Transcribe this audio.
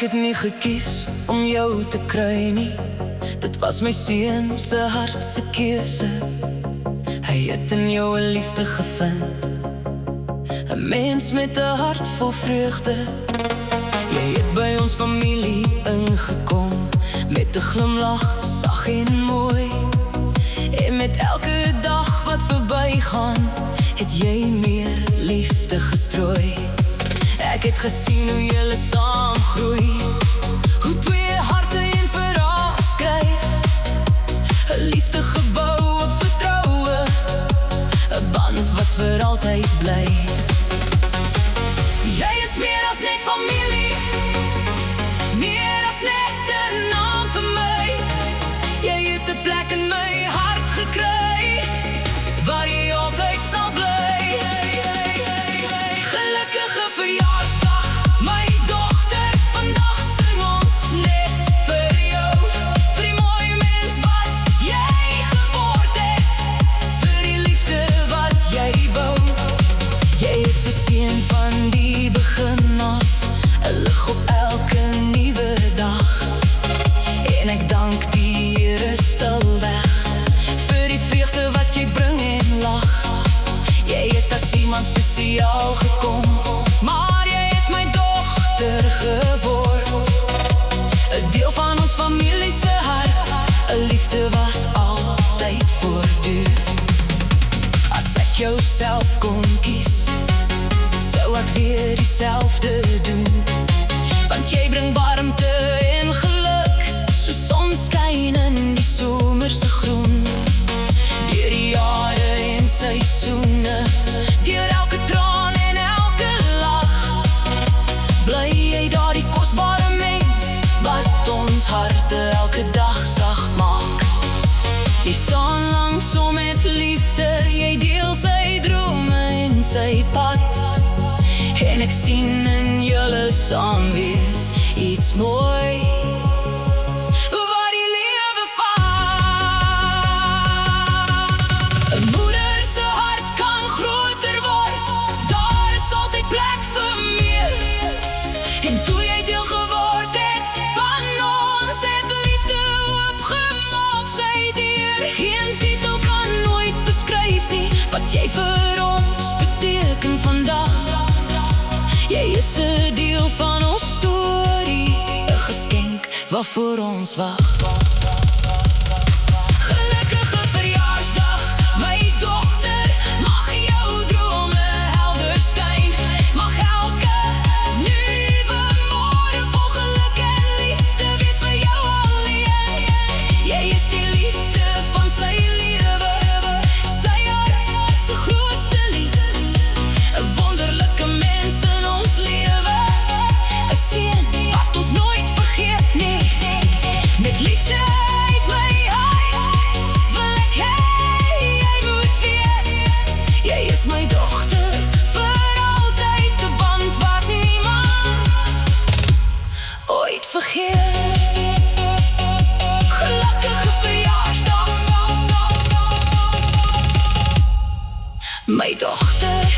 het nie gekies om jou te kry nie. Dit was my seun se hart se keuse. Hy het in jou 'n liefde gevind, 'n mens met 'n hart vol vreugde. Jy het by ons familie ingekom, met 'n glimlach, sag en mooi. En met elke dag wat verbygaan, het jy meer liefde gestrooi. Ek het gesien hoe julle saam groei, hoe twee harte een verhaal skryf, 'n liefde gebou op vertroue, 'n band wat vir altyd bly. Jy is meer as net familie, meer as net 'n naam vir my. Jy het 'n plek in my hart gekry, waar jy altyd sal bly. Gelukkige verjaarsdag, my dogter, vandag sing ons net vir jou. Vir die mooi mens wat jy geword het, vir die liefde wat jy bou. Jy is 'n seën van die begin af, 'n lig op elke nuwe dag. En ek dank die Here stilweg vir die vreugde wat jy bring en lag. Jy het as iemand spesiaal gekom, maar jy het my dogter geword, 'n deel van ons familie se hart, 'n liefde wat altyd voortduur. As ek jou self kon kies, sou ek weer dieselfde doen, want jy bring warmte en geluk, so sonskyn in die somerse groen. Deur die jare en seisoene, deur elke traan en elke lach, bly jy daar die kosbare mens, wat ons harte elke dag sag maak. Jy staan langs hom met liefde, jy deel sy drome en sy pad. En ek sien in julle saam wees iets mooi, waar die lewe vat. 'n moeder se hart kan groter word, daar is altyd plek vir meer. En toe jy deel geword het van ons, het liefde oopgemaak sy deur. Geen titel kan nooit beskryf nie, wat jy vir ons beteken vandag. Jy is 'n deel van ons storie, 'n geskenk waarvoor ons wag. Gelukkige verjaarsdag, my dogter, mag jou drome helder skyn. Mag elke nuwe môre vol geluk en liefde wees vir jou alleen. Jy is die liefde van sy lewe, sy hart se grootste lied, 'n wonderlike mens in ons lewe, 'n seën wat ons nooit vergeet nie. Met liefde uit my hart wil ek hê jy moet weet, jy is my dogter, vir altyd 'n band wat niemand ooit vergeet. Gelukkige verjaarsdag, my dogter.